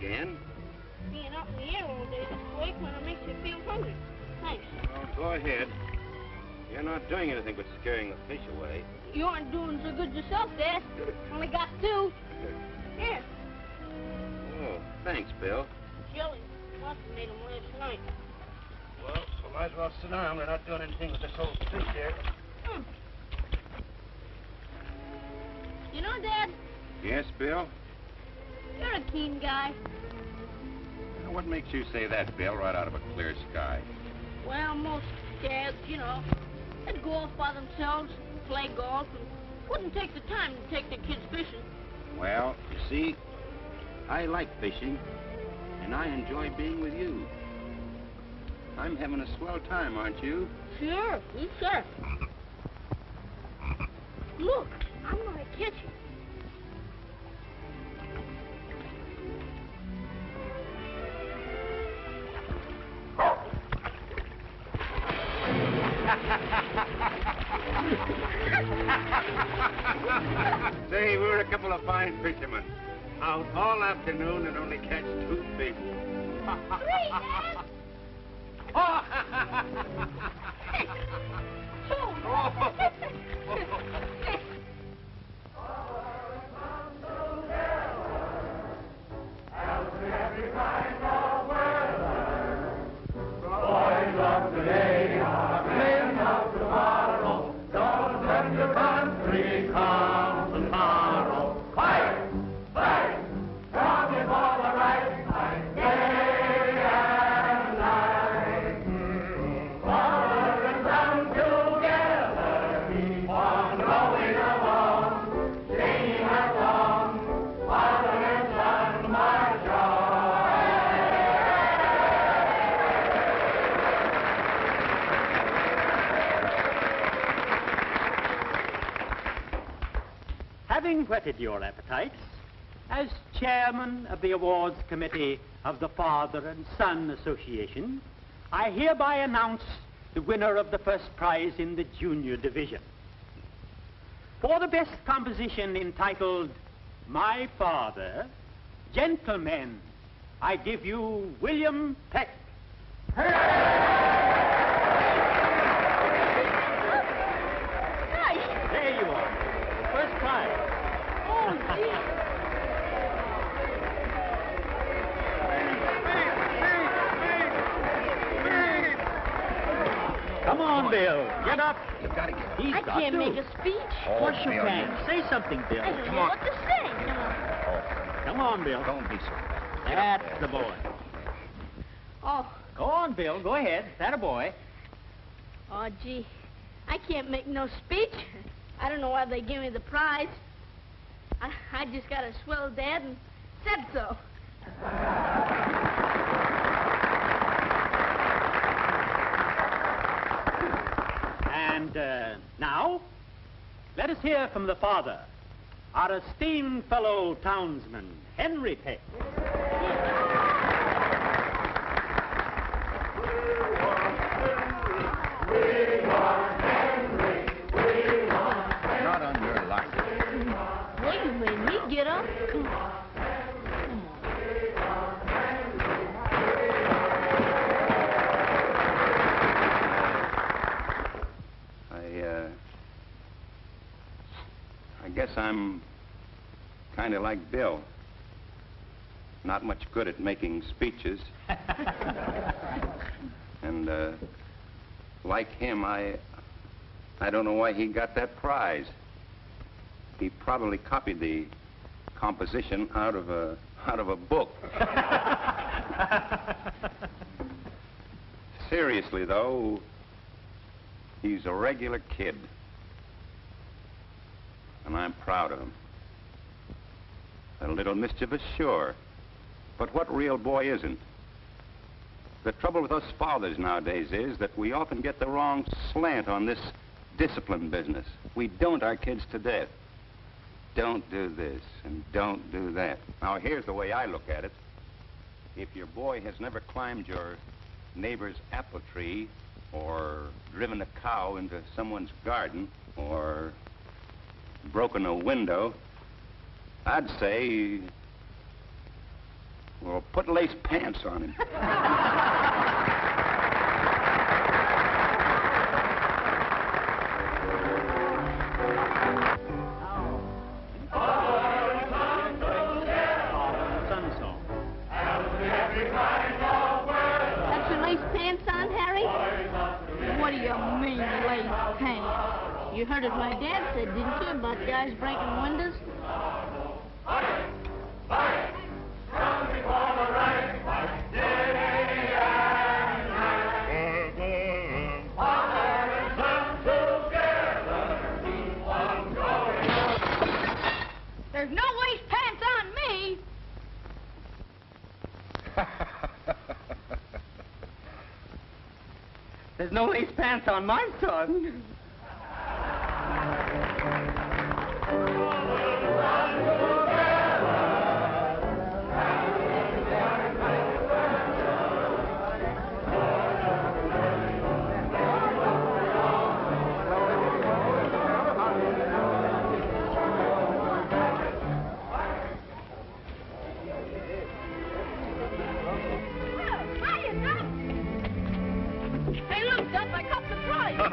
again. Being up in the air all day this way kind of makes you feel hungry. Thanks. Well, go ahead. You're not doing anything but scaring the fish away. You aren't doing so good yourself, Dad. Only got 2. Here. Oh, thanks, Bill. Jelly. Must have made them last night. Well, we might as well sit down. We're not doing anything with this old fish here. You know, Dad, Yes, Bill? you're a keen guy. Now, what makes you say that, Bill, right out of a clear sky? Well, most dads, you know, they'd go off by themselves, play golf, and wouldn't take the time to take their kids fishing. Well, you see, I like fishing, and I enjoy being with you. I'm having a swell time, aren't you? Sure, you sure. Look, I'm gonna catch you. Say, we're a couple of fine fishermen. Out all afternoon and only catch 2 fish. 3, Dad! Boys of today are men of tomorrow. Don't let your country come to sorrow. Fight! Fight! Strong is all the right. Fight day and night. Forward and down together. Keep on going along. Singing our song. Father and son march on. Having whetted your appetites, as chairman of the awards committee of the Father and Son Association, I hereby announce the winner of the first prize in the junior division. For the best composition entitled My Father, gentlemen, I give you William Peck. Nice. There you are, first prize. Oh, gee. Come on, Bill, get up. You gotta get He's I got can't to. make a speech. Of course you Bill, can. Say something, Bill. I don't Come know on. what to say. Come on, Bill. Don't be so bad. That's the boy. Oh, Go on, Bill. Go ahead. That a boy. oh, gee. I can't make no speech. I don't know why they give me the prize. I just got a swell dad and said so. And now, let us hear from the father, our esteemed fellow townsman, Henry Peck. Not on your life. Well, you made me get up. Come on. I guess I'm kind of like Bill. Not much good at making speeches. And like him, I don't know why he got that prize. He probably copied the composition out of a book. Seriously, though, he's a regular kid. And I'm proud of him. A little mischievous, sure. But what real boy isn't? The trouble with us fathers nowadays is that we often get the wrong slant on this discipline business. We don't our kids to death. Don't do this and don't do that. Now, here's the way I look at it. If your boy has never climbed your neighbor's apple tree or driven a cow into someone's garden or broken a window, I'd say Well, put lace pants on him. That's your lace pants on, Harry? What do you mean, lace pants? You heard what my dad said, didn't you, about guys breaking windows? There's no lace pants on me! There's no lace pants on my son.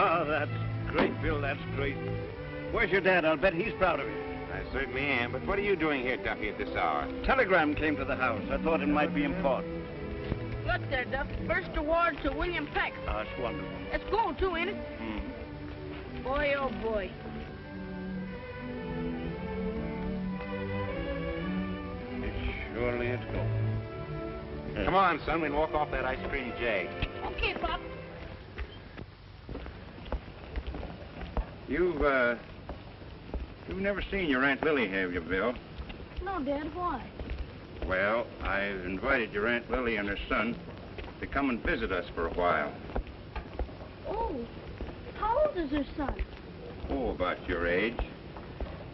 Oh, that's great, Bill, that's great. Where's your dad? I'll bet he's proud of you. I certainly am, but what are you doing here, Duffy, at this hour? Telegram came to the house. I thought it might be important. Look there, Duff. First award to William Peck. Oh, that's wonderful. That's gold, too, ain't it? Mm-hmm. Boy, oh, boy. Surely it's gold. Come on, son, we'll walk off that ice cream jag. Okay, Pop. You've never seen your Aunt Lily, have you, Bill? No, Dad, why? Well, I've invited your Aunt Lily and her son to come and visit us for a while. Oh, how old is her son? Oh, about your age.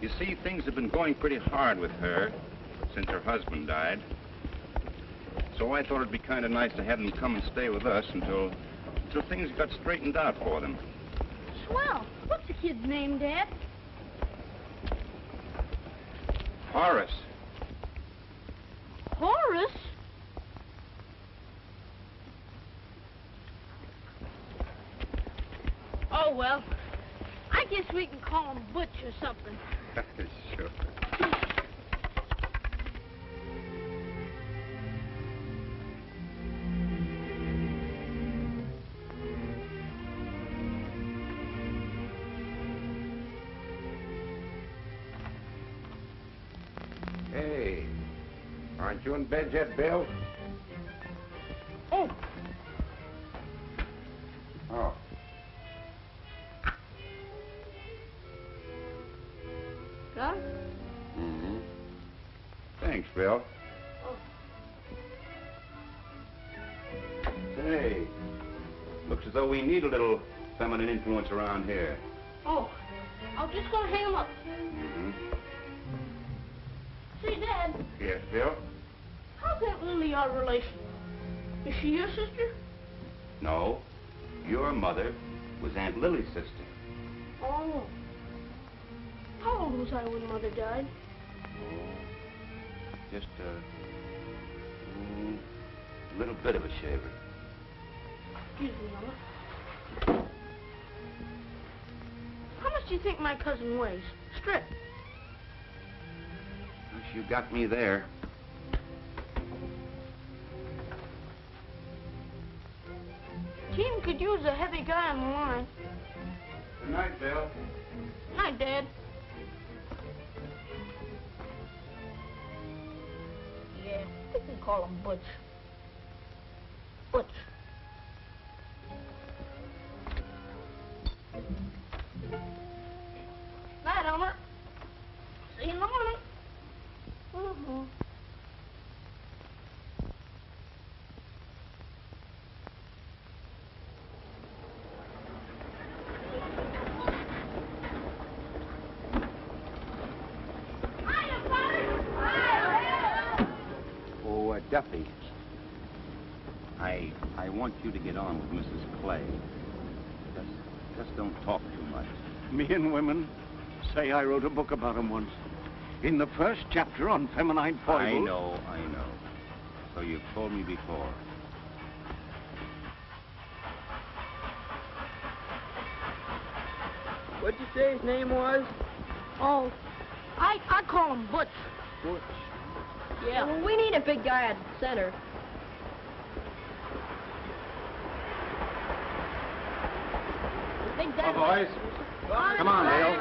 You see, things have been going pretty hard with her since her husband died. So I thought it'd be kind of nice to have them come and stay with us until things got straightened out for them. Swell. What's the kid's name, Dad? Horace. Horace? Oh, well, I guess we can call him Butch or something. Sure. Hey, aren't you in bed yet, Bill? Oh, Oh. Gus? Mm-hmm. Thanks, Bill. Oh. Say, looks as though we need a little feminine influence around here. Oh, I was just gonna hang him up. Mm-hmm. Say, Dad, Yes, Bill? how's Aunt Lily our relation? Is she your sister? No. Your mother was Aunt Lily's sister. Oh. How old was I when Mother died? Just a little bit of a shaver. Excuse me, Mama. How much do you think my cousin weighs? Strip. You got me there. Team could use a heavy guy on the line. Good night, Bill. Night, Dad. Yeah, we can call him Butch. Butch. Night, Elmer. See you in the morning. Mm-hmm. Oh, Duffy. I want you to get on with Mrs. Clay. Just don't talk too much. Me and women say I wrote a book about 'em once. In the first chapter on feminine foibles... I know. So you've told me before. What'd you say his name was? Oh, I call him Butch. Butch. Yeah. Well, we need a big guy at the center. Big Oh, boys. Come on, Bill.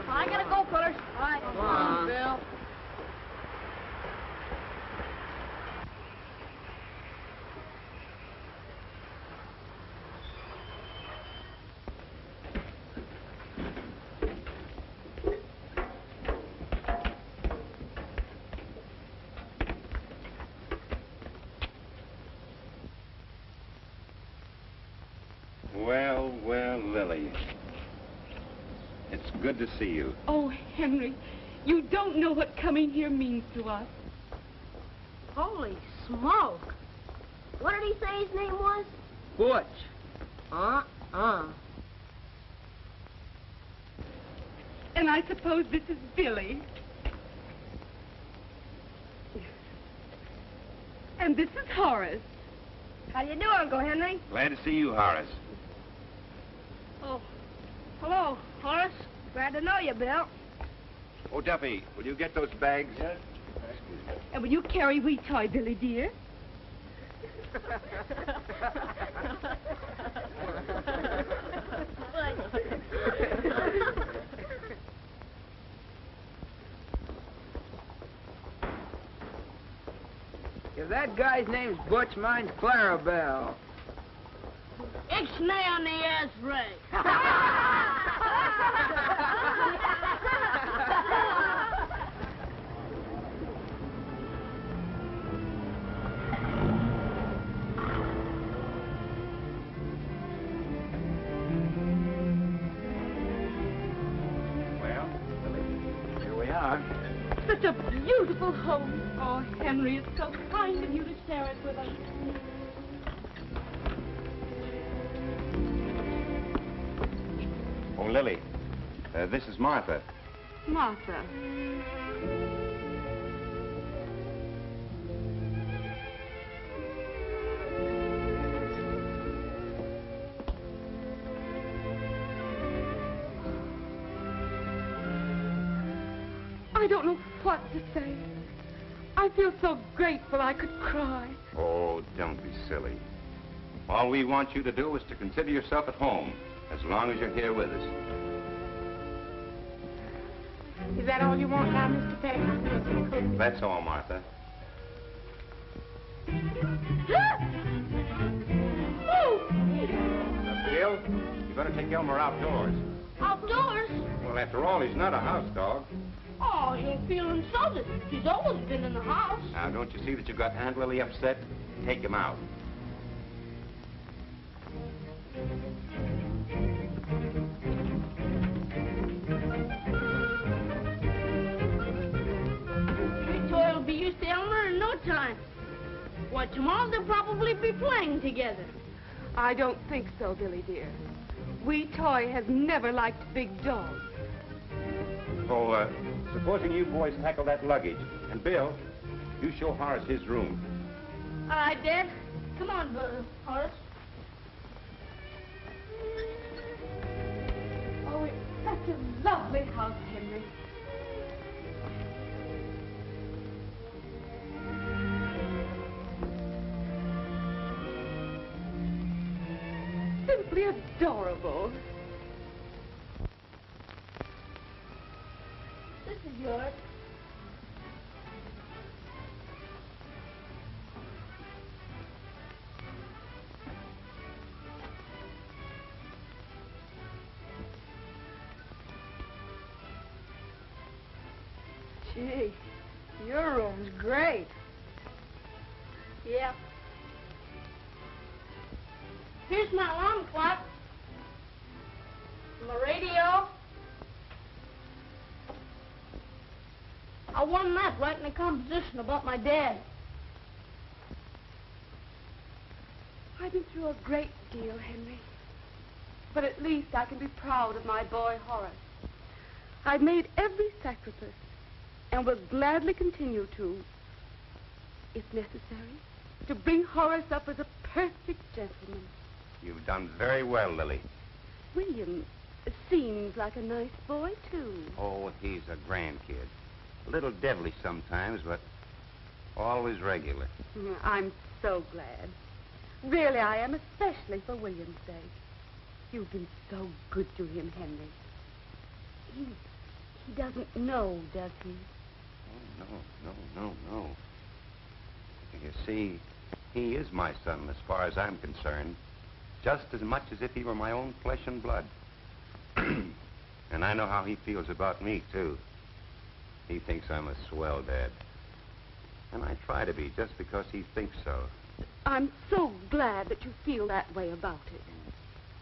I gotta go, fellas. All right. Come on, Bill. Well, well, Lily. It's good to see you. Oh, Henry, you don't know what coming here means to us. Holy smoke. What did he say his name was? Butch. And I suppose this is Billy. And this is Horace. How do you do, Uncle Henry? Glad to see you, Horace. Oh, hello, Horace. Glad to know you, Bill. Oh, Duffy, will you get those bags? Yes. And will you carry wee toy, Billy dear? If that guy's name's Butch, mine's Clarabelle. Ixnay on the ass ray. Well, here we are. Such a beautiful home. Oh, Henry, it's so kind of you to share it with us. Oh, Lily, this is Martha. Martha. I don't know what to say. I feel so grateful I could cry. Oh, don't be silly. All we want you to do is to consider yourself at home, as long as you're here with us. Is that all you want now, Mr. Peck? That's all, Martha. Bill, you better take Elmer outdoors. Outdoors? Well, after all, he's not a house dog. Oh, he'll feel insulted. He's always been in the house. Now, don't you see that you've got Aunt Lily upset? Take him out. Big Toy will be used to Elmer in no time. Why, tomorrow they'll probably be playing together. I don't think so, Billy dear. Wee Toy has never liked big dogs. Oh, supposing you boys tackle that luggage. And Bill, you show Horace his room. All right, Dad. Come on, Horace. Oh, it's such a lovely house, Henry. Simply adorable. This is yours. Gee, your room's great. Yeah. Here's my alarm clock. My radio. I won that right in the competition about my dad. I've been through a great deal, Henry. But at least I can be proud of my boy, Horace. I've made every sacrifice and will gladly continue to if necessary, to bring Horace up as a perfect gentleman. You've done very well, Lily. William seems like a nice boy, too. Oh, he's a grand kid. A little devilish sometimes, but always regular. I'm so glad. Really, I am, especially for William's sake. You've been so good to him, Henry. He doesn't know, does he? Oh, no. You see, he is my son as far as I'm concerned, just as much as if he were my own flesh and blood. And I know how he feels about me, too. He thinks I'm a swell dad. And I try to be, just because he thinks so. I'm so glad that you feel that way about it.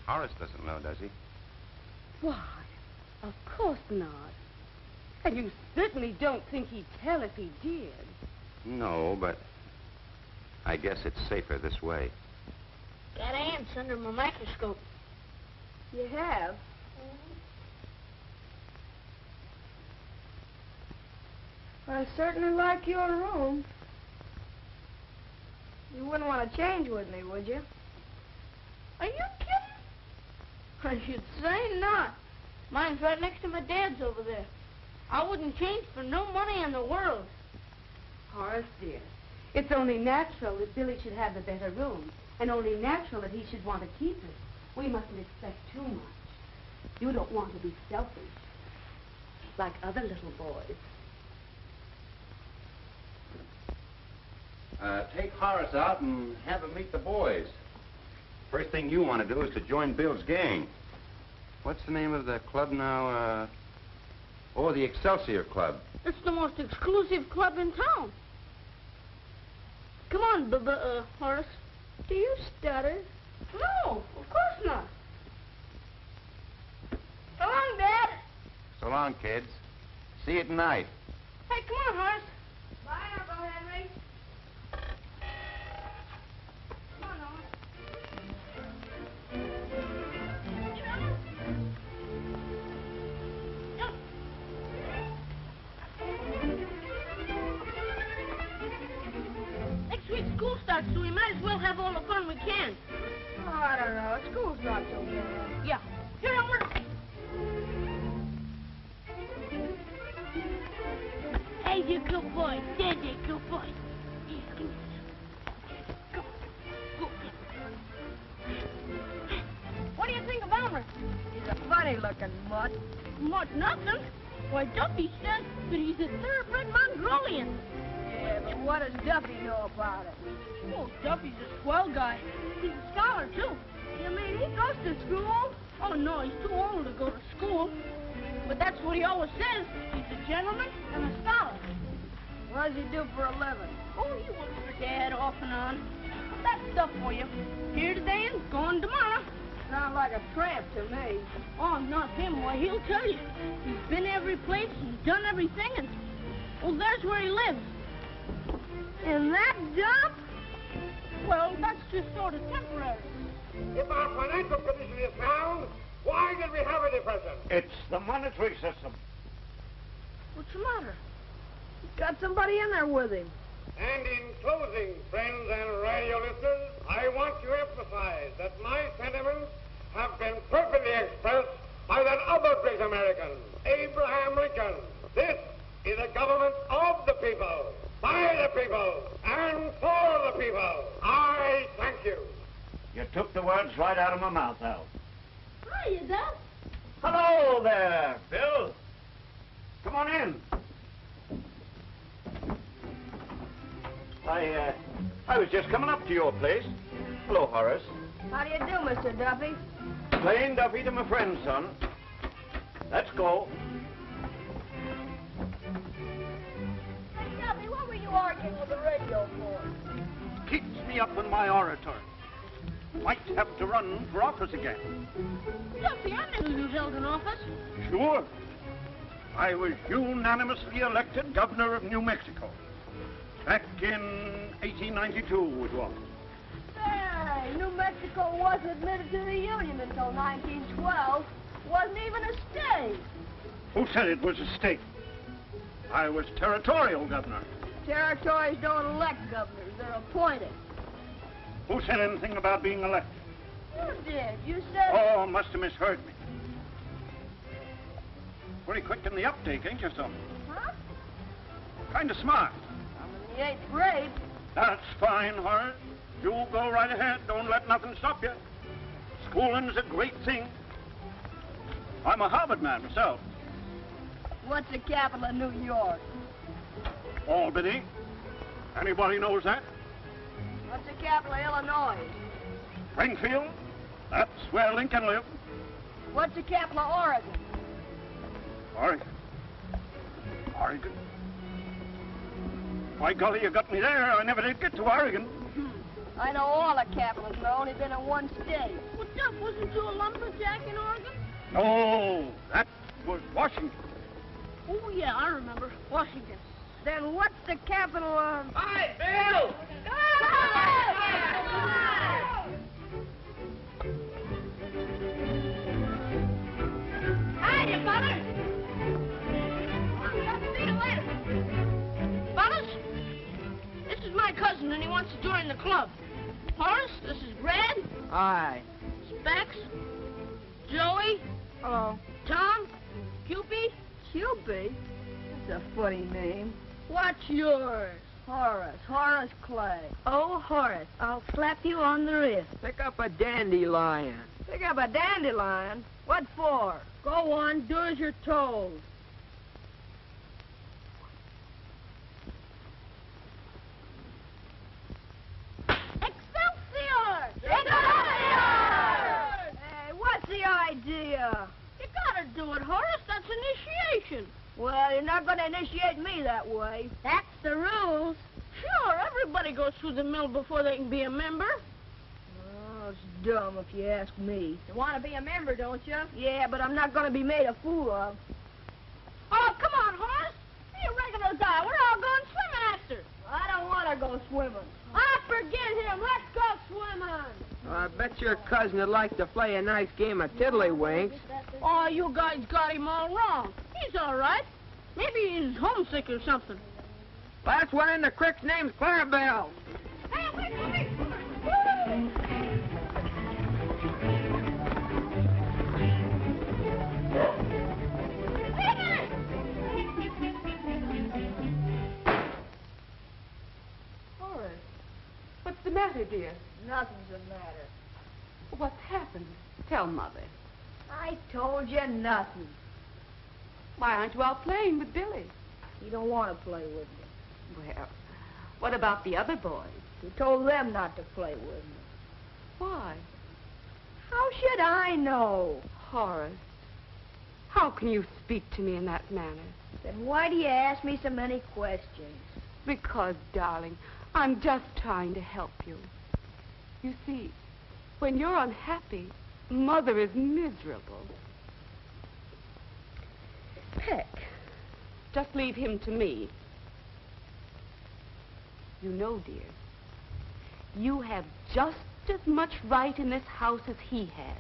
Horace doesn't know, does he? Why, of course not. And you certainly don't think he'd tell if he did. No, but I guess it's safer this way. Got ants under my microscope. You have? I certainly like your room. You wouldn't want to change with me, would you? Are you kidding? I should say not. Mine's right next to my dad's over there. I wouldn't change for no money in the world. Horace, dear, it's only natural that Billy should have the better room, and only natural that he should want to keep it. We mustn't expect too much. You don't want to be selfish, like other little boys. Take Horace out and have him meet the boys. First thing you want to do is to join Bill's gang. What's the name of the club now? Oh, the Excelsior Club. It's the most exclusive club in town. Come on, Horace. Do you stutter? No, of course not. So long, Dad. So long, kids. See you tonight. Hey, come on, Horace. Bye, Uncle Henry. Come on, Horace. Next week school starts, so we might as well have all the fun we can. Oh, I don't know. School's not so bad. Yeah. Here, Elmer. Hey, you good boy. There, you good boy. Yeah, come here. Go. Go. What do you think of Elmer? He's a funny-looking mutt. Mutt nothing. Why, Duffy says that he's a thoroughbred Mongolian. Yeah, but what does Duffy know about it? Oh, Duffy's a swell guy. He's a scholar, too. You mean he goes to school? Oh, no, he's too old to go to school. But that's what he always says. He's a gentleman and a scholar. What does he do for a living? Oh, he works for Dad off and on. That's stuff for you. Here today and gone tomorrow. Sounds like a tramp to me. Oh, not him. Why, he'll tell you. He's been every place and done everything, and, well, there's where he lives. In that dump? Well, that's just sort of temporary. If our financial condition is sound, why did we have a depression? It's the monetary system. What's the matter? He's got somebody in there with him. And in closing, friends and radio listeners, I want to emphasize that my sentiments have been perfectly expressed by that other great American, Abraham Lincoln. This is a government of the people, by the people, and for the people. I thank you. You took the words right out of my mouth, Al. Hiya, Dad. Hello there, Bill. Come on in. I was just coming up to your place. Hello, Horace. How do you do, Mr. Duffy? Plain Duffy to my friend, son. Let's go. Hey, Duffy, what were you arguing with the radio for? Keeps me up in my orator. Might have to run for office again. Duffy, I knew you held an office. Sure. I was unanimously elected governor of New Mexico. Back in 1892 it was. Hey, New Mexico wasn't admitted to the Union until 1912. Wasn't even a state. Who said it was a state? I was territorial governor. Territories don't elect governors. They're appointed. Who said anything about being elected? You did. You said... Oh, must have misheard me. Pretty quick in the uptake, ain't you, son? Huh? Kind of smart. I'm in the 8th grade. That's fine, Horace. You go right ahead. Don't let nothing stop you. Schooling's a great thing. I'm a Harvard man myself. What's the capital of New York? Albany. Anybody knows that? What's the capital of Illinois? Springfield. That's where Lincoln lived. What's the capital of Oregon? Oregon. Oregon? By golly, you got me there. I never did get to Oregon. I know all the capitals, but I've only been in one state. What's up? Wasn't you a lumberjack in Oregon? No, that was Washington. Oh, yeah, I remember. Washington. Then what's the capital of... Hi, Bill! Hiya, Butters. See you later. Butters, this is my cousin, and he wants to join the club. Horace, this is Brad. Hi. Specs. Joey. Hello. Tom. Cupid. Cupid? That's a funny name. What's yours? Horace. Horace Clay. Oh, Horace, I'll slap you on the wrist. Pick up a dandelion. Pick up a dandelion? What for? Go on, do as you're told. Excelsior! Excelsior! Hey, what's the idea? You gotta do it, Horace. That's initiation. Well, you're not going to initiate me that way. That's the rules. Sure, everybody goes through the mill before they can be a member. Oh, it's dumb if you ask me. You want to be a member, don't you? Yeah, but I'm not going to be made a fool of. Oh, come on, Horace. Be a regular guy. We're all going swimming after. I don't want to go swimming. Ah, forget him. Let's go swimming. I bet your cousin would like to play a nice game of tiddlywinks. Oh, you guys got him all wrong. He's all right. Maybe he's homesick or something. Last one in the creek's name's Clarabelle. Hey, wait. Horace, what's the matter, dear? Nothing's the matter. What's happened? Tell Mother. I told you nothing. Why aren't you out playing with Billy? He don't want to play with me. Well, what about the other boys? He told them not to play with me. Why? How should I know? Horace, how can you speak to me in that manner? Then why do you ask me so many questions? Because, darling, I'm just trying to help you. You see, when you're unhappy, Mother is miserable. Peck, just leave him to me. You know, dear, you have just as much right in this house as he has.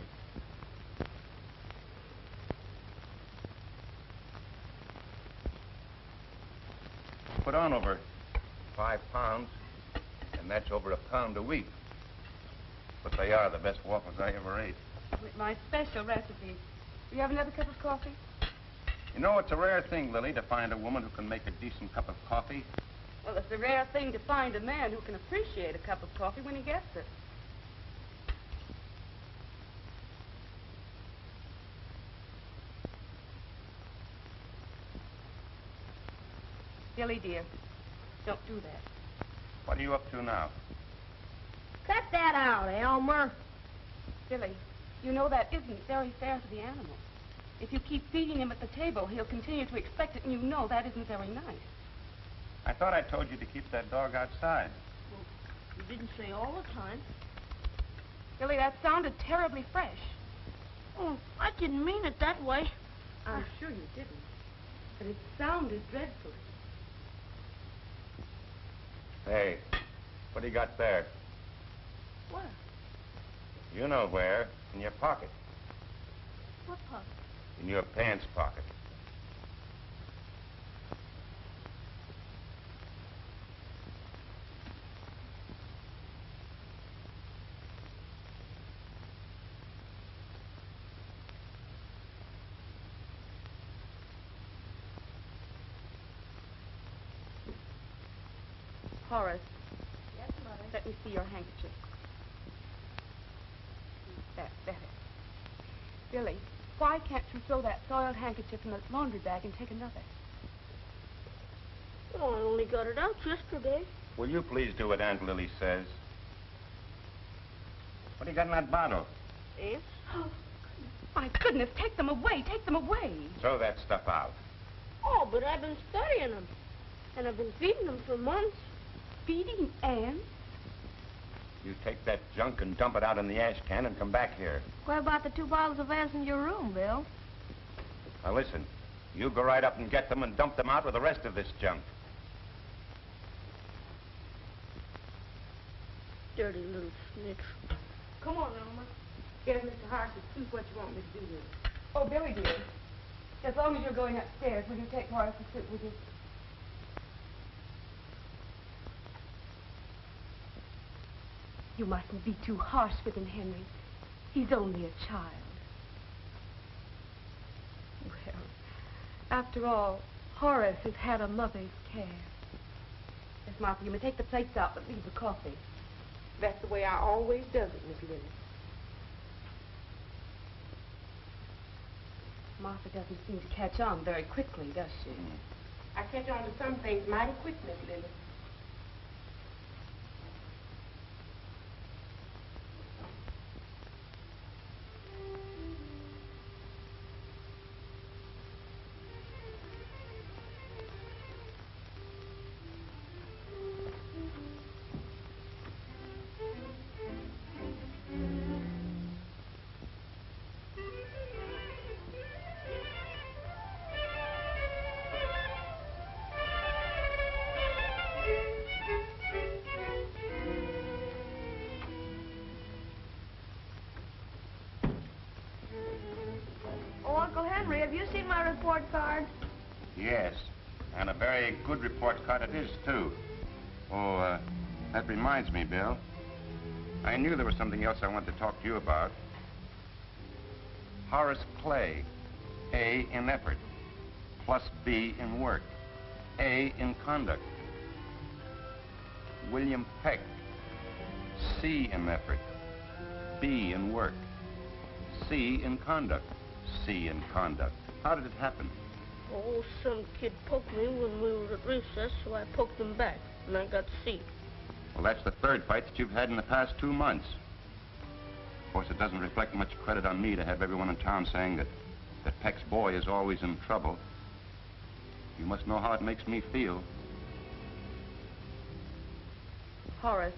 Put on over 5 pounds, and that's over £1 a week. But they are the best waffles I ever ate. With my special recipe. Do you have another cup of coffee? You know, it's a rare thing, Lily, to find a woman who can make a decent cup of coffee. Well, it's a rare thing to find a man who can appreciate a cup of coffee when he gets it. Billy, dear, don't do that. What are you up to now? Cut that out, Elmer. Billy, you know that isn't very fair to the animal. If you keep feeding him at the table, he'll continue to expect it, and you know that isn't very nice. I thought I told you to keep that dog outside. Well, you didn't say all the time. Billy, that sounded terribly fresh. Oh, I didn't mean it that way. I'm sure you didn't. But it sounded dreadfully. Hey, what do you got there? What? You know where. In your pocket. What pocket? In your pants pocket. Horace, Yes, Mother. let me see your handkerchief. That's better. Billy, why can't you throw that soiled handkerchief in the laundry bag and take another? Oh, I only got it out yesterday. Will you please do what Aunt Lily says? What do you got in that bottle? Ants? Oh, my goodness, take them away, take them away. Throw that stuff out. Oh, but I've been studying them. And I've been feeding them for months. Feeding ants? You take that junk and dump it out in the ash can and come back here. What about the 2 bottles of ants in your room, Bill? Now listen, you go right up and get them and dump them out with the rest of this junk. Dirty little snitch. Come on, Elmer. Get Mr. Horace to see what you want me to do with it. Oh, Billy, dear. As long as you're going upstairs, will you take Horace to sit with you? You mustn't be too harsh with him, Henry. He's only a child. Well, after all, Horace has had a mother's care. Yes, Martha, you may take the plates out, but leave the coffee. That's the way I always does it, Miss Lily. Martha doesn't seem to catch on very quickly, does she? I catch on to some things mighty quick, Miss Lily. Oh, Uncle Henry, have you seen my report card? Yes, and a very good report card it is, too. Oh, that reminds me, Bill. I knew there was something else I wanted to talk to you about. Horace Clay, A in effort, plus B in work, A in conduct. William Peck, C in effort, B in work, C in conduct, C in conduct. How did it happen? Oh, some kid poked me when we were at recess, so I poked him back, and I got C. Well, that's the third fight that you've had in the past 2 months. Of course, it doesn't reflect much credit on me to have everyone in town saying that Peck's boy is always in trouble. You must know how it makes me feel. Horace.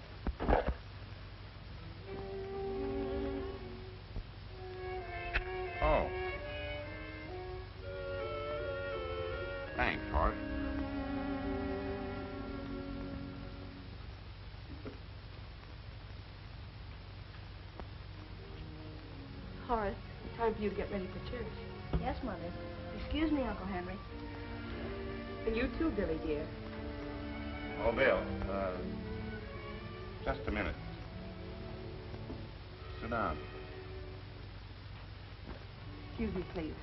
Oh. Thanks, Horace. Horace, time for you to get ready for church. Yes, Mother. Excuse me, Uncle Henry. And you too, Billy, dear. Oh, Bill, just a minute. Sit down. Excuse me, please.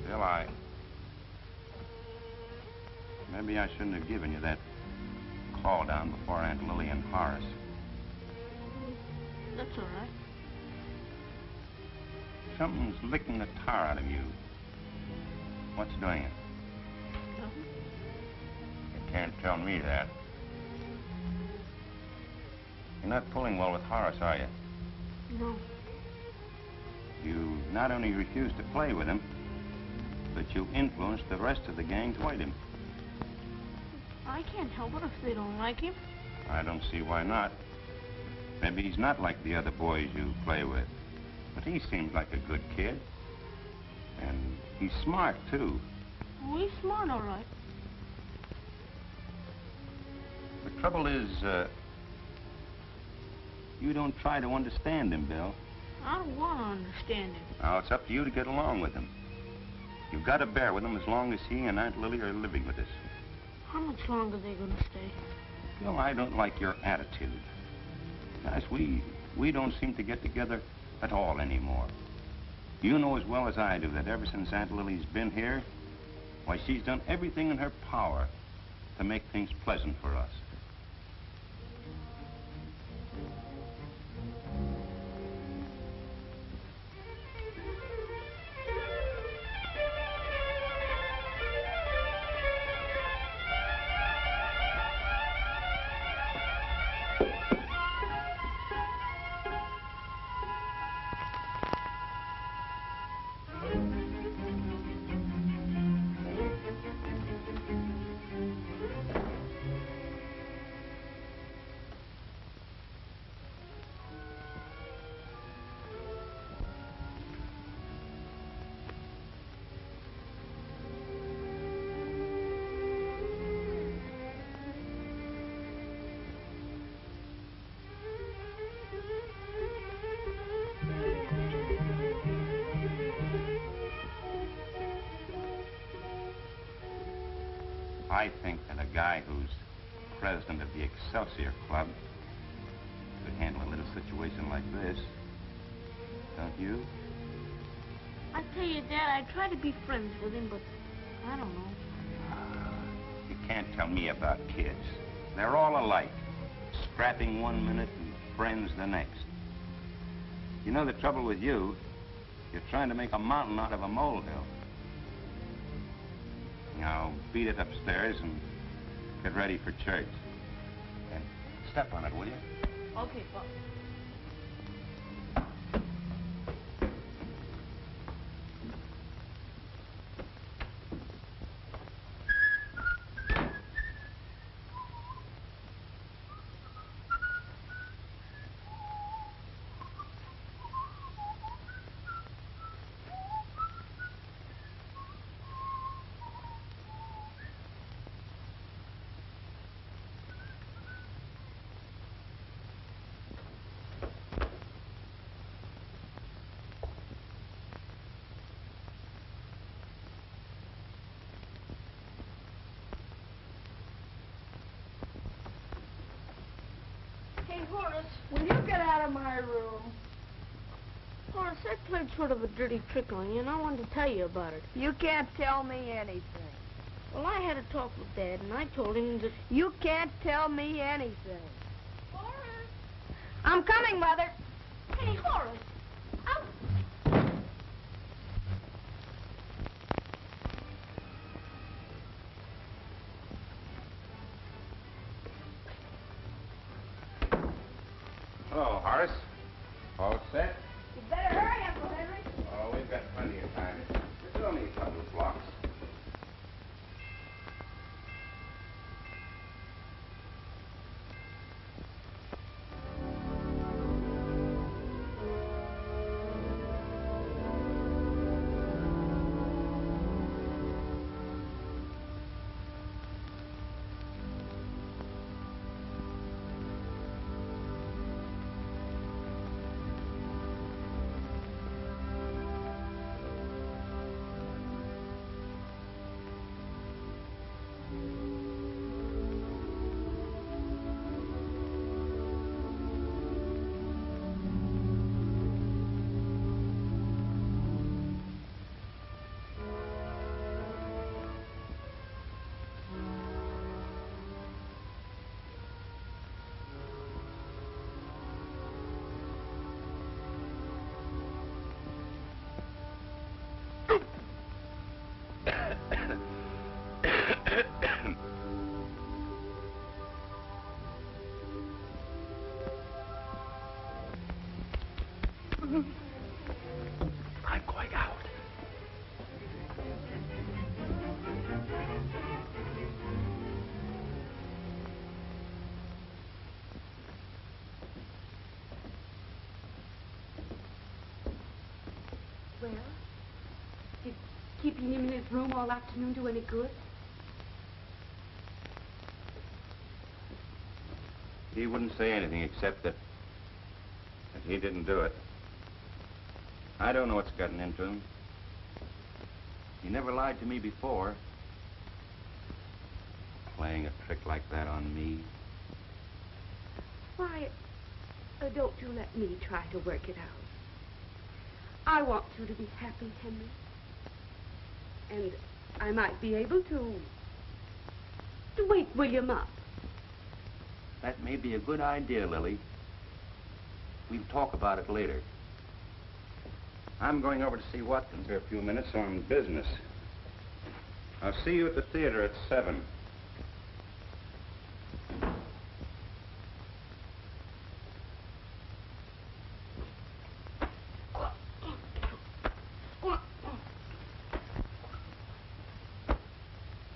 Bill, maybe I shouldn't have given you that call down before Aunt Lily and Horace. That's all right. Something's licking the tar out of you. What's doing it? Nothing. You can't tell me that. You're not pulling well with Horace, are you? No. You not only refuse to play with him, but you influence the rest of the gang toward him. I can't help it if they don't like him. I don't see why not. Maybe he's not like the other boys you play with. But he seems like a good kid. And he's smart, too. Oh, he's smart, all right. The trouble is, you don't try to understand him, Bill. I don't want to understand him. Now, it's up to you to get along with him. You've got to bear with him as long as he and Aunt Lily are living with us. How much longer are they going to stay? Bill, I don't like your attitude. Guys, we don't seem to get together at all anymore. You know as well as I do that ever since Aunt Lily's been here, why, she's done everything in her power to make things pleasant for us. I think that a guy who's president of the Excelsior Club could handle a little situation like this. Don't you? I tell you, Dad, I try to be friends with him, but I don't know. You can't tell me about kids. They're all alike. Scrapping one minute and friends the next. You know the trouble with you? You're trying to make a mountain out of a molehill. Now, beat it upstairs and get ready for church. And step on it, will you? Okay, Pop. Hey, Horace. Will you get out of my room? Horace, I played sort of a dirty trick on you, and I wanted to tell you about it. You can't tell me anything. Well, I had a talk with Dad, and I told him that... You can't tell me anything. Horace! I'm coming, Mother. Hey, Horace! Hello, Horace. All set? You better hurry, Uncle Henry. Oh, we've got plenty of time. It's only a couple of blocks. I'm going out. Well, did keeping him in his room all afternoon do any good? He wouldn't say anything except that he didn't do it. I don't know what's gotten into him. He never lied to me before. Playing a trick like that on me. Why, don't you let me try to work it out. I want you to be happy, Henry. And I might be able to wake William up. That may be a good idea, Lily. We'll talk about it later. I'm going over to see Watkins for a few minutes on business. I'll see you at the theater at 7.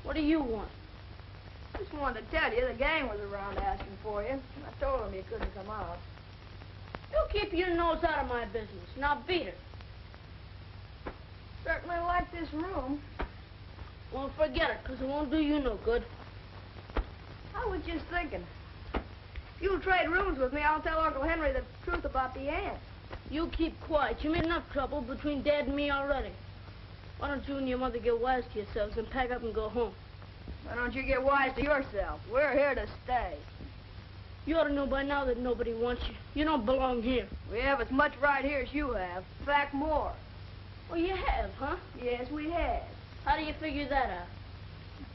What do you want? Just wanted to tell you the gang was around asking for you. I told them you couldn't come out. You keep your nose out of my business. Now beat it. Certainly like this room. Well, forget it, because it won't do you no good. I was just thinking. If you'll trade rooms with me, I'll tell Uncle Henry the truth about the ant. You keep quiet. You made enough trouble between Dad and me already. Why don't you and your mother get wise to yourselves and pack up and go home? Why don't you get wise to yourself? We're here to stay. You ought to know by now that nobody wants you. You don't belong here. We have as much right here as you have. In fact, more. Well, you have, huh? Yes, we have. How do you figure that out?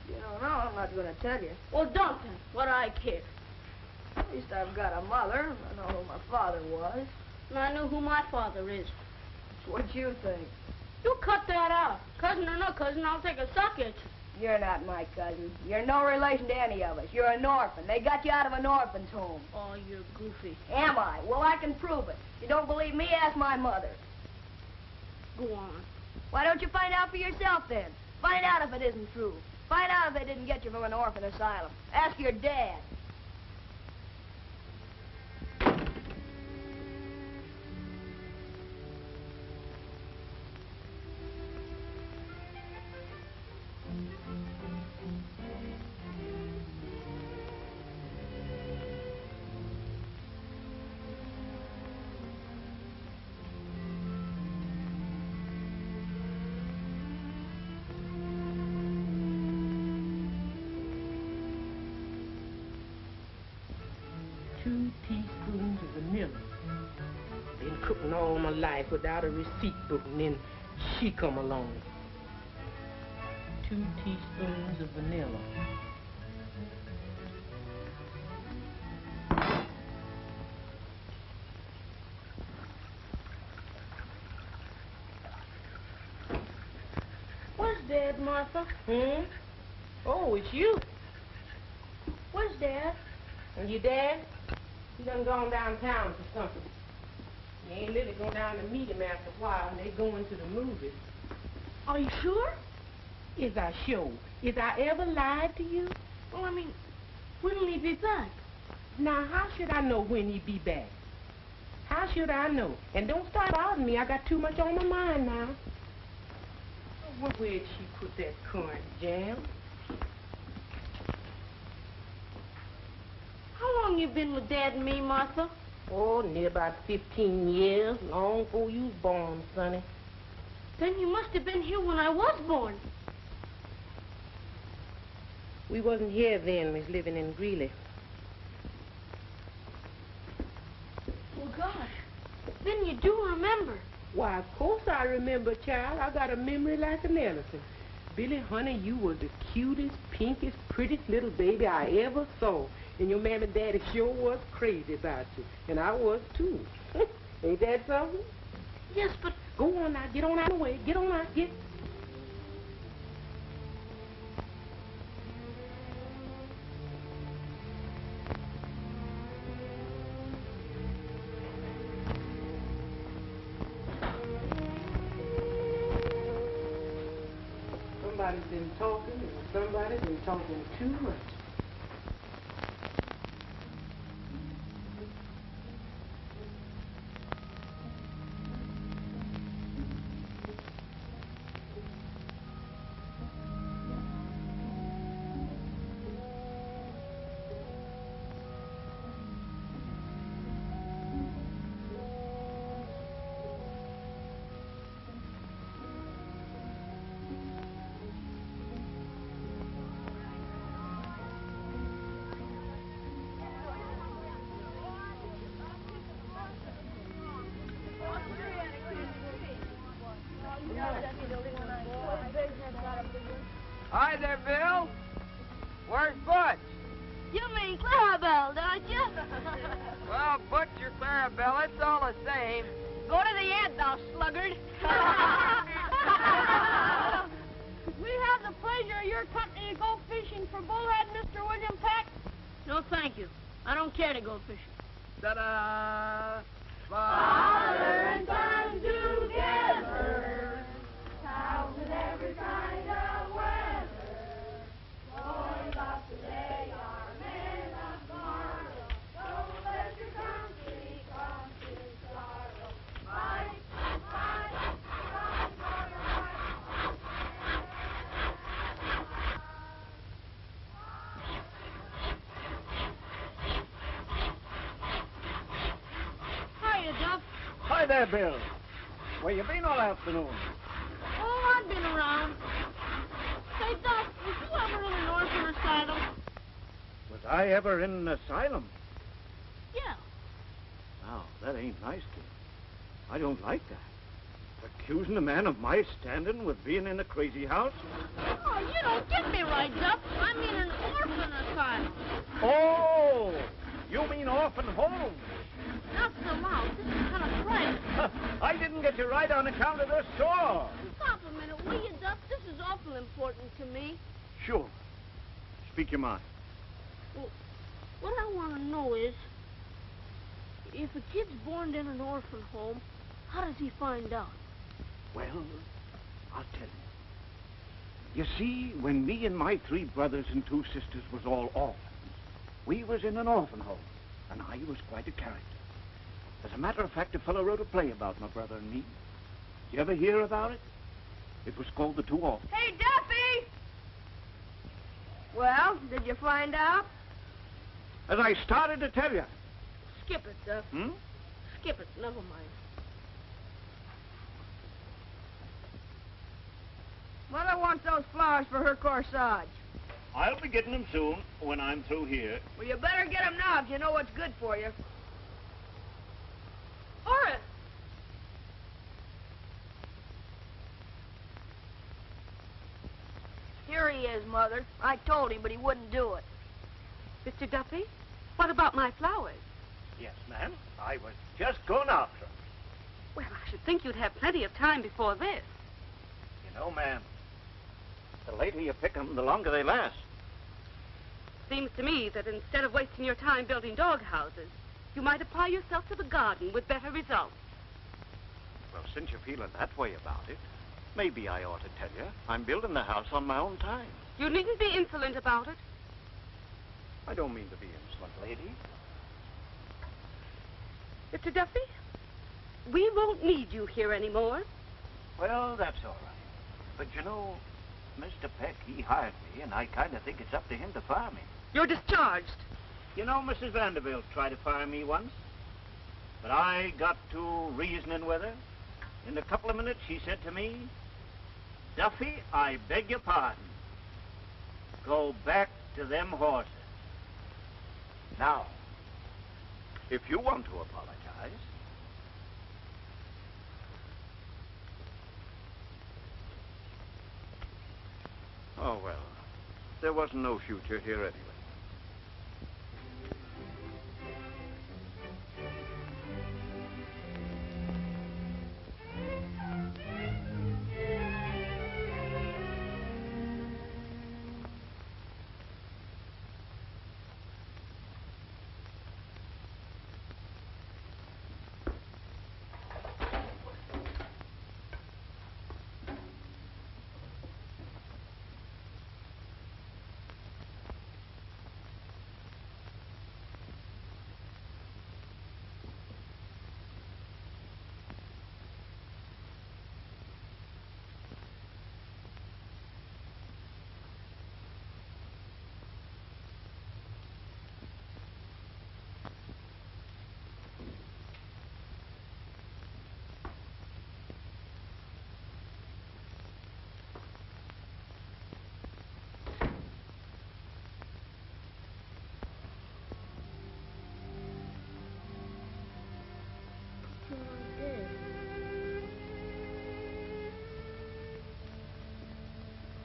You don't know, I'm not going to tell you. Well, don't then. What do I care? At least I've got a mother. I know who my father was. And I know who my father is. What you think? You cut that out. Cousin or no cousin, I'll take a sock at you. You're not my cousin. You're no relation to any of us. You're an orphan. They got you out of an orphan's home. Oh, you're goofy. Am I? Well, I can prove it. You don't believe me? Ask my mother. Go on. Why don't you find out for yourself, then? Find out if it isn't true. Find out if they didn't get you from an orphan asylum. Ask your dad. Cooking all my life without a receipt book, and then she come along. 2 teaspoons of vanilla. Where's Dad, Martha? Oh, it's you. Where's Dad? And your dad? He done gone downtown for something. You ain't really go down to meet him after a while, and they going to the movies. Are you sure? Is I sure? Is I ever lied to you? Well, I mean, when'll he be back? Now, how should I know when he be back? How should I know? And don't start bothering me. I got too much on my mind now. Where'd she put that currant jam? How long you been with Dad and me, Martha? Oh, near about 15 years, long before you was born, sonny. Then you must have been here when I was born. We wasn't here then. We was living in Greeley. Oh, gosh. Then you do remember. Why, of course I remember, child. I got a memory like an elephant. Billy, honey, you were the cutest, pinkest, prettiest little baby I ever saw. And your mammy and daddy sure was crazy about you. And I was, too. Ain't that something? Yes, but... Go on now. Get on out of the way. Get on out. Get... Somebody's been talking, and somebody's been talking too much. Hi there, Bill. Where's Butch? You mean Clarabelle, don't you? Well, Butch or Clarabelle, it's all the same. Go to the end, thou sluggard. We have the pleasure of your company to go fishing for bullhead, Mr. William Peck. No, thank you. I don't care to go fishing. Ta-da! Father and son together, out with every kind of weather. Boys of today are men of tomorrow. Don't let your country come to sorrow. Fight, fight, fight, fight, fight. Hiya, Duff. Hi there, Bill. Where you been all afternoon? Oh, I've been around. Say, Duff, was you ever in an orphan asylum? Was I ever in an asylum? Yeah. Now, that ain't nice, kid. I don't like that. Accusing a man of my standing with being in a crazy house? Oh, you don't get me right, Duff. I mean an orphan asylum. Oh, you mean orphan home? Not so loud. This is kind of crazy. I didn't get you right on account of the saw. Stop a minute, will you, Duff? This is awful important to me. Sure. Speak your mind. Well, what I want to know is, if a kid's born in an orphan home, how does he find out? Well, I'll tell you. You see, when me and my 3 brothers and 2 sisters was all orphans, we was in an orphan home, and I was quite a character. As a matter of fact, a fellow wrote a play about my brother and me. You ever hear about it? It was called The 2 Orphans. Hey, Duffy! Well, did you find out? As I started to tell you. Skip it, Duff. Hmm? Skip it. Never mind. Mother wants those flowers for her corsage. I'll be getting them soon, when I'm through here. Well, you better get them now if you know what's good for you. Horace! Here he is, Mother. I told him, but he wouldn't do it. Mr. Duffy, what about my flowers? Yes, ma'am. I was just going after them. Well, I should think you'd have plenty of time before this. You know, ma'am, the later you pick them, the longer they last. Seems to me that instead of wasting your time building dog houses, you might apply yourself to the garden with better results. Well, since you're feeling that way about it, maybe I ought to tell you I'm building the house on my own time. You needn't be insolent about it. I don't mean to be insolent, lady. Mr. Duffy, we won't need you here anymore. Well, that's all right. But you know, Mr. Peck, he hired me, and I kind of think it's up to him to fire me. You're discharged. You know, Mrs. Vanderbilt tried to fire me once, but I got to reasoning with her. In a couple of minutes, she said to me, Duffy, I beg your pardon. Go back to them horses. Now, if you want to apologize. Oh, well, there wasn't no future here anyway.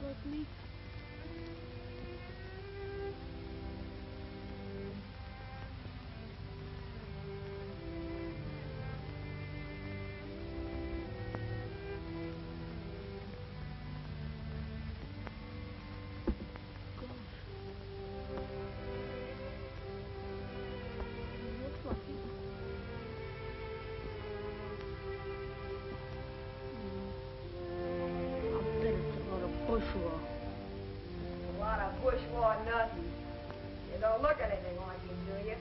Like me? fool. A lot of bourgeois nothing. You don't look anything like him, do you?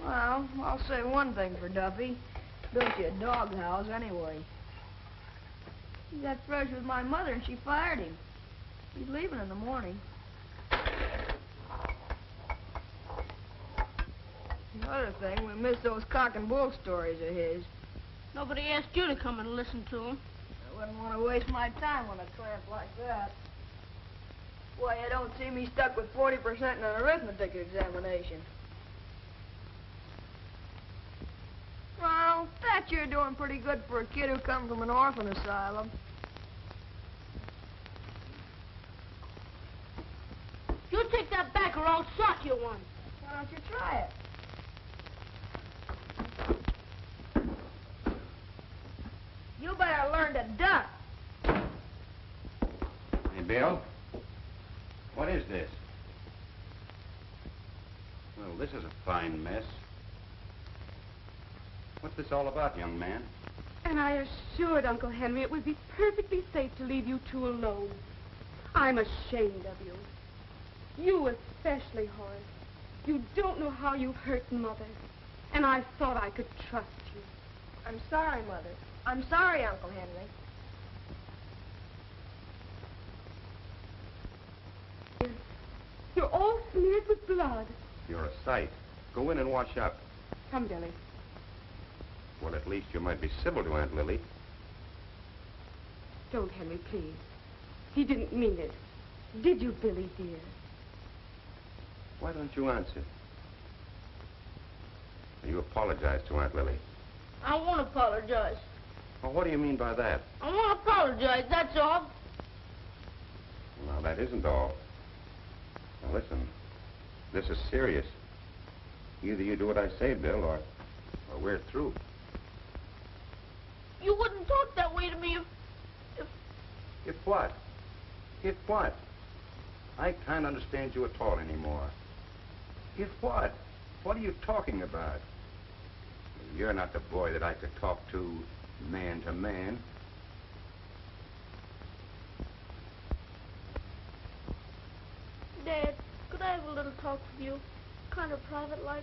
Well, I'll say one thing for Duffy. Built you a doghouse anyway. He got fresh with my mother and she fired him. He's leaving in the morning. The other thing, we miss those cock and bull stories of his. Nobody asked you to come and listen to him. I wouldn't want to waste my time on a tramp like that. Why, you don't see me stuck with 40% in an arithmetic examination. Well, that you're doing pretty good for a kid who come from an orphan asylum. You take that back or I'll sock you one. Why don't you try it? You better learn to duck. Hey, Bill. What is this? Well, this is a fine mess. What's this all about, young man? And I assured Uncle Henry it would be perfectly safe to leave you two alone. I'm ashamed of you. You especially, Horace. You don't know how you've hurt Mother. And I thought I could trust you. I'm sorry, Mother. I'm sorry, Uncle Henry. You're all smeared with blood. You're a sight. Go in and wash up. Come, Billy. Well, at least you might be civil to Aunt Lily. Don't, Henry, please. He didn't mean it. Did you, Billy, dear? Why don't you answer? You apologize to Aunt Lily. I won't apologize. Well, what do you mean by that? I won't apologize, that's all. Now, that isn't all. Now, listen. This is serious. Either you do what I say, Bill, or we're through. You wouldn't talk that way to me if... If what? If what? I can't understand you at all anymore. If what? What are you talking about? You're not the boy that I could talk to man. Dad, could I have a little talk with you? Kind of private-like?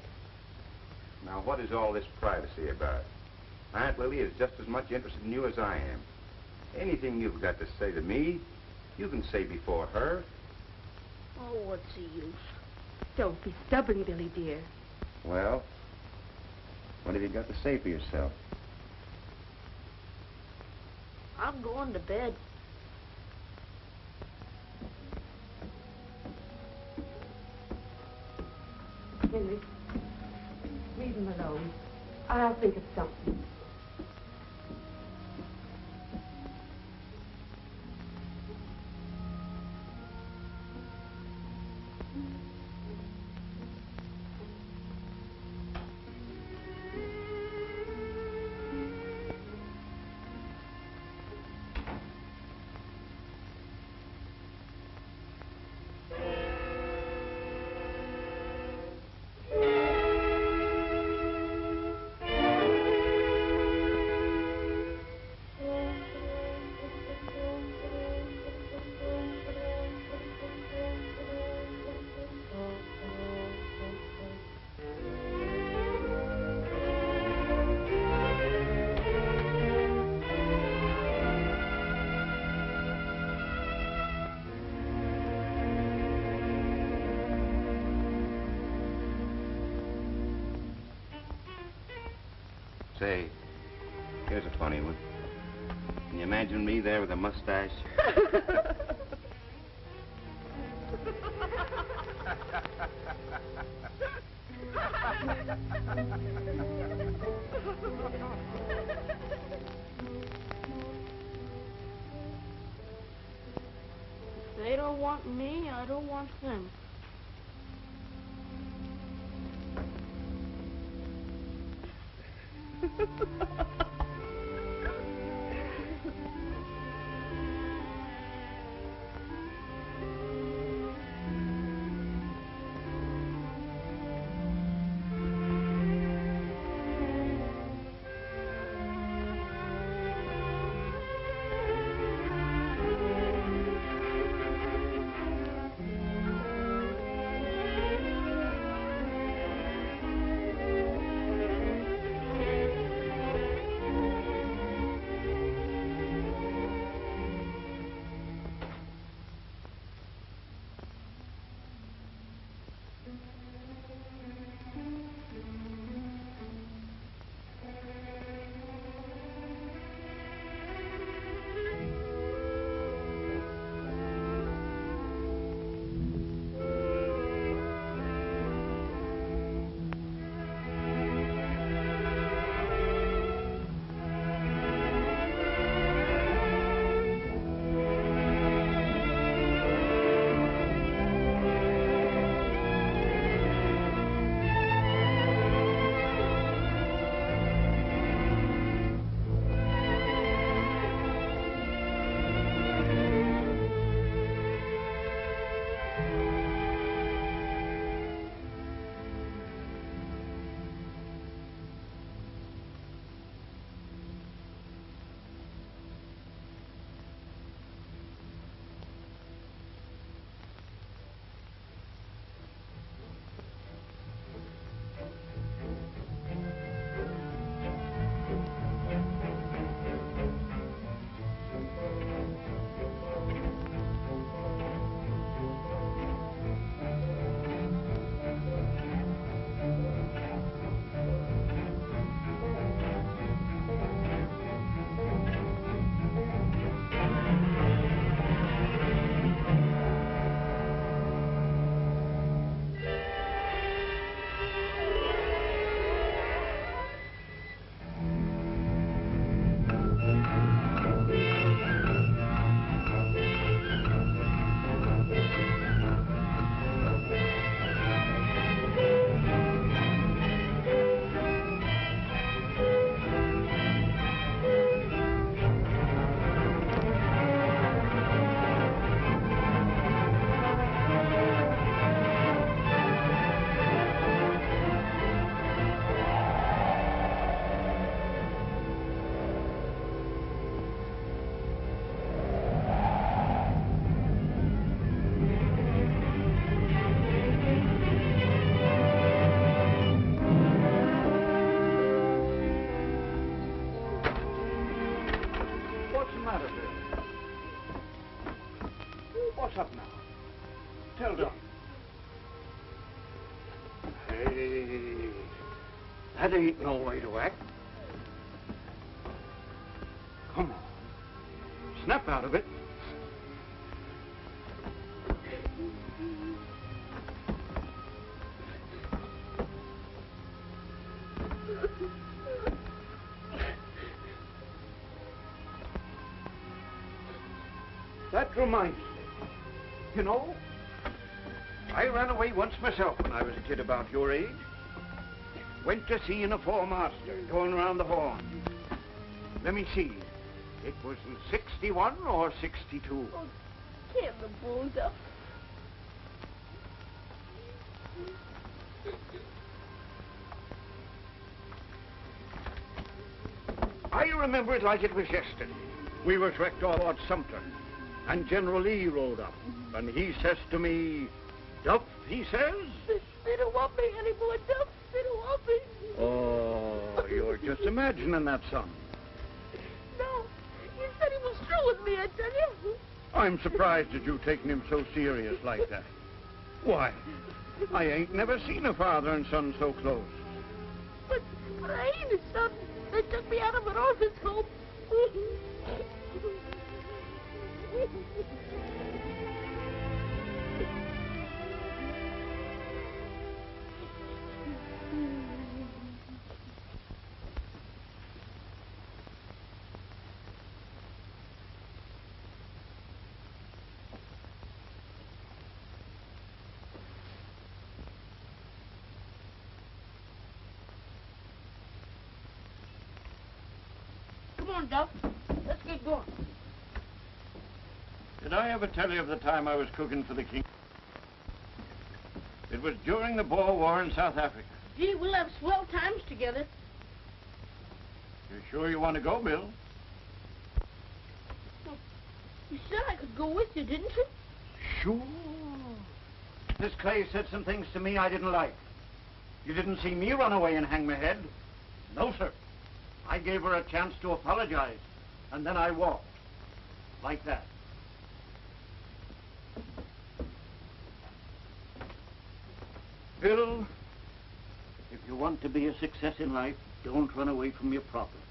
Now, what is all this privacy about? Aunt Lily is just as much interested in you as I am. Anything you've got to say to me, you can say before her. Oh, what's the use? Don't be stubborn, Billy, dear. Well, what have you got to say for yourself? I'm going to bed. Henry, leave him alone. I'll think of something. Say, here's a funny one. Can you imagine me there with a mustache? If they don't want me, I don't want them. What's up now? Tell Doc. Hey, that ain't no way to act. Come on. Snap out of it. That reminds me. You know, I ran away once myself when I was a kid about your age. Went to sea in a four-master, going around the Horn. Let me see. It was in 61 or 62. Oh, damn the bulldozer. I remember it like it was yesterday. We were wrecked toward Sumter, and General Lee rode up, and he says to me, "Duff," he says. They don't want me anymore, Duff. They don't want me. Oh, you're just imagining that, son. No, he said he was through with me, I tell you. I'm surprised at you taking him so serious like that. Why, I ain't never seen a father and son so close. But I ain't his son. They took me out of an orphan's home. Come on, Duff. Let's get going. Did I ever tell you of the time I was cooking for the king? It was during the Boer War in South Africa. Gee, we'll have swell times together. You sure you want to go, Bill? Well, you said I could go with you, didn't you? Sure. Miss Clay said some things to me I didn't like. You didn't see me run away and hang my head. No, sir. I gave her a chance to apologize, and then I walked. Like that. Bill, if you want to be a success in life, don't run away from your problems.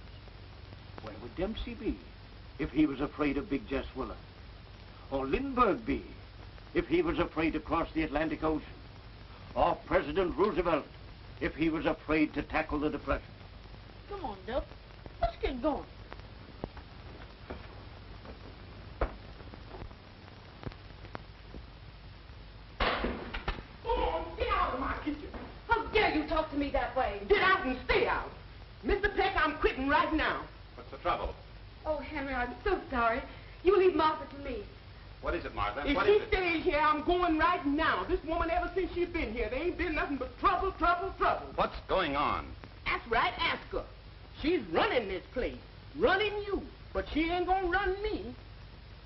Where would Dempsey be if he was afraid of Big Jess Willer? Or Lindbergh be if he was afraid to cross the Atlantic Ocean? Or President Roosevelt if he was afraid to tackle the Depression? Come on, Duff. Let's get going. Oh, get out of my kitchen. How dare you talk to me that way? Get out and stay out. Mr. Peck, I'm quitting right now. What's the trouble? Oh, Henry, I'm so sorry. You leave Martha to me. What is it, Martha? If What she is it? stays here, I'm going right now. This woman, ever since she's been here, there ain't been nothing but trouble, trouble, trouble. What's going on? That's right, ask her. She's running this place, running you, but she ain't gonna run me.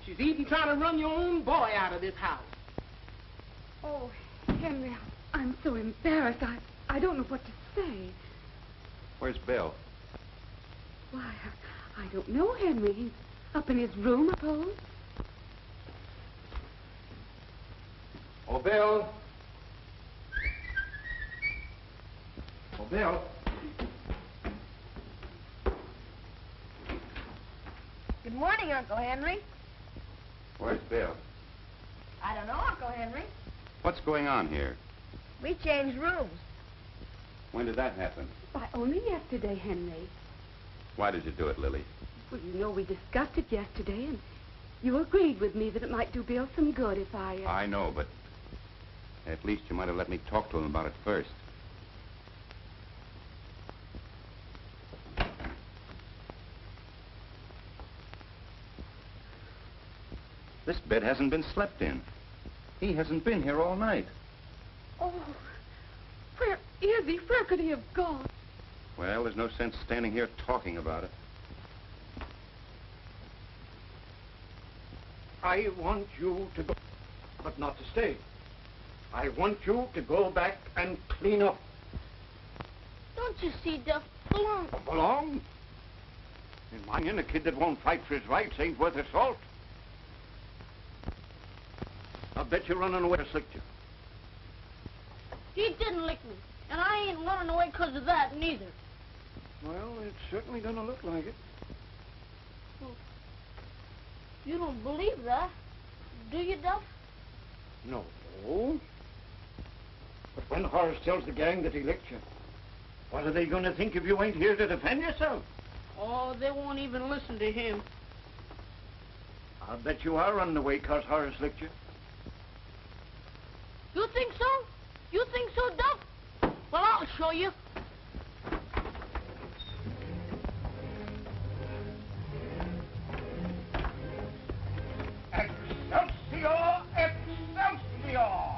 She's even trying to run your own boy out of this house. Oh, Henry, I'm so embarrassed. I don't know what to say. Where's Bill? Why, I don't know, Henry. He's up in his room, I suppose. Oh, Bill. Oh, Bill. Good morning, Uncle Henry. Where's Bill? I don't know, Uncle Henry. What's going on here? We changed rooms. When did that happen? Why, only yesterday, Henry. Why did you do it, Lily? Well, you know, we discussed it yesterday, and you agreed with me that it might do Bill some good if I... I know, but at least you might have let me talk to him about it first. This bed hasn't been slept in. He hasn't been here all night. Oh, where is he? Where could he have gone? Well, there's no sense standing here talking about it. I want you to go, but not to stay. I want you to go back and clean up. Don't you see, Duff? Belong. Belong? In my inn, a kid that won't fight for his rights ain't worth a salt. I'll bet you're running away to slick you. He didn't lick me, and I ain't running away because of that, neither. Well, it's certainly gonna look like it. Well, you don't believe that, do you, Duff? No. But when Horace tells the gang that he licked you, what are they gonna think if you ain't here to defend yourself? Oh, they won't even listen to him. I'll bet you are running away 'cause Horace licked you. You think so? You think so, Duff? Well, I'll show you. Excelsior! Excelsior!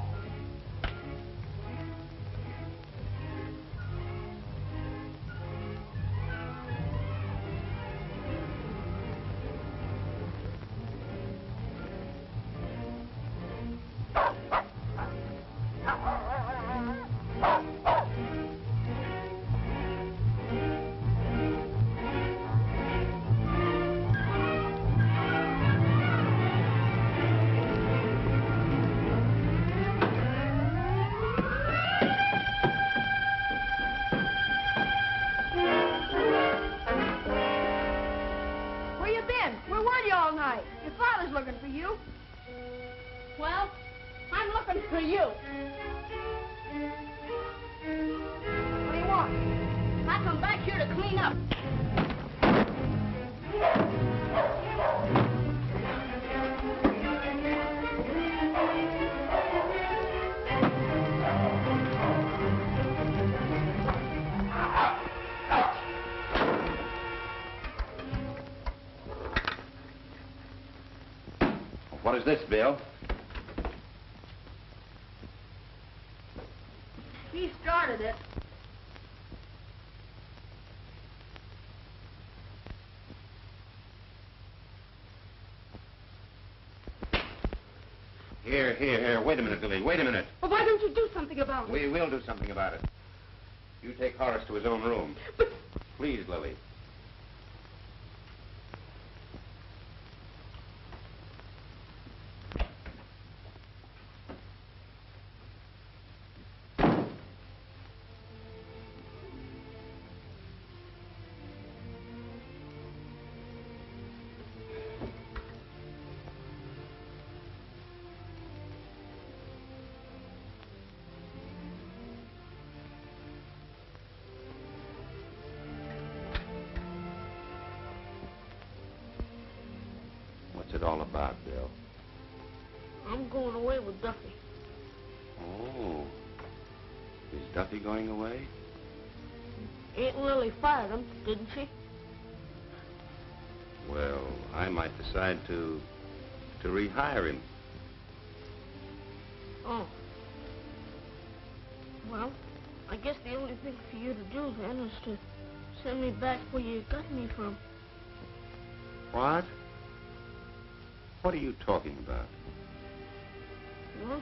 father's looking for you. Well, I'm looking for you. What do you want? I come back here to clean up. What is this, Bill? He started it. Here. Wait a minute, Lily. Wait a minute. Well, why don't you do something about it? We will do something about it. You take Horace to his own room. But... Please, Lily. What's it all about, Bill? I'm going away with Duffy. Oh. Is Duffy going away? Aunt Lily fired him, didn't she? Well, I might decide to rehire him. Oh. Well, I guess the only thing for you to do then is to send me back where you got me from. What? What are you talking about? Well,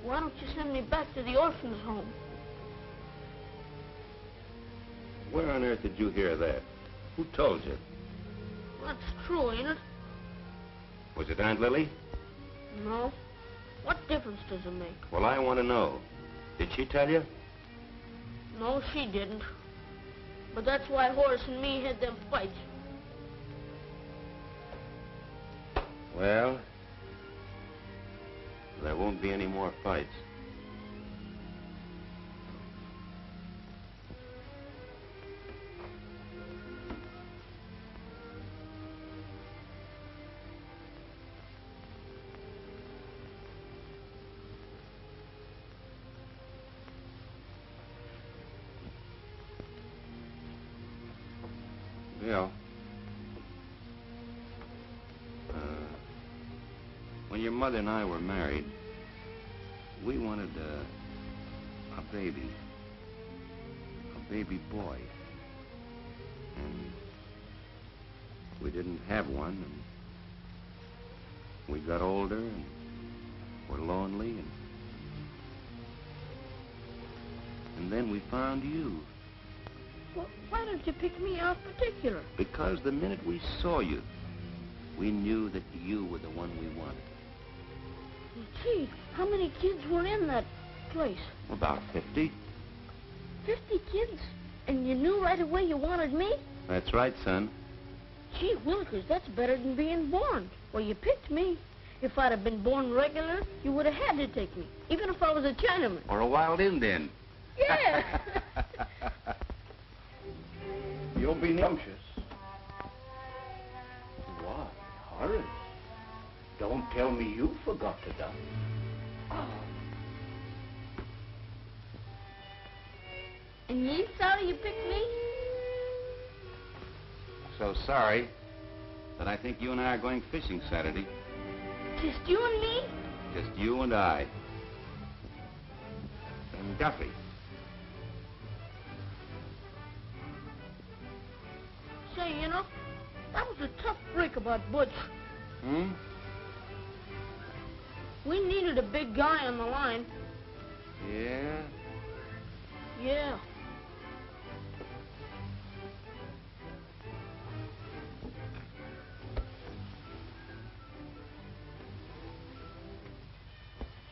why don't you send me back to the orphan's home? Where on earth did you hear that? Who told you? That's true, ain't it? Was it Aunt Lily? No. What difference does it make? Well, I want to know. Did she tell you? No, she didn't. But that's why Horace and me had them fights. Well, there won't be any more fights. Bill. When your mother and I were married, we wanted a baby boy. And we didn't have one, and we got older and were lonely, and then we found you. Well, why don't you pick me out particular? Because the minute we saw you, we knew that you were the one we wanted. Gee, how many kids were in that place? About 50. 50 kids? And you knew right away you wanted me? That's right, son. Gee willikers, that's better than being born. Well, you picked me. If I'd have been born regular, you would have had to take me, even if I was a Chinaman. Or a wild Indian. Yeah. You'll be numptious. What, Horace? Don't tell me you forgot to duck. Oh. And you ain't sorry you picked me? So sorry that I think you and I are going fishing Saturday. Just you and me? Just you and I. And Duffy. Say, you know, that was a tough break about Butch. Hmm? We needed a big guy on the line. Yeah? Yeah.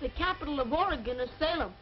The capital of Oregon is Salem.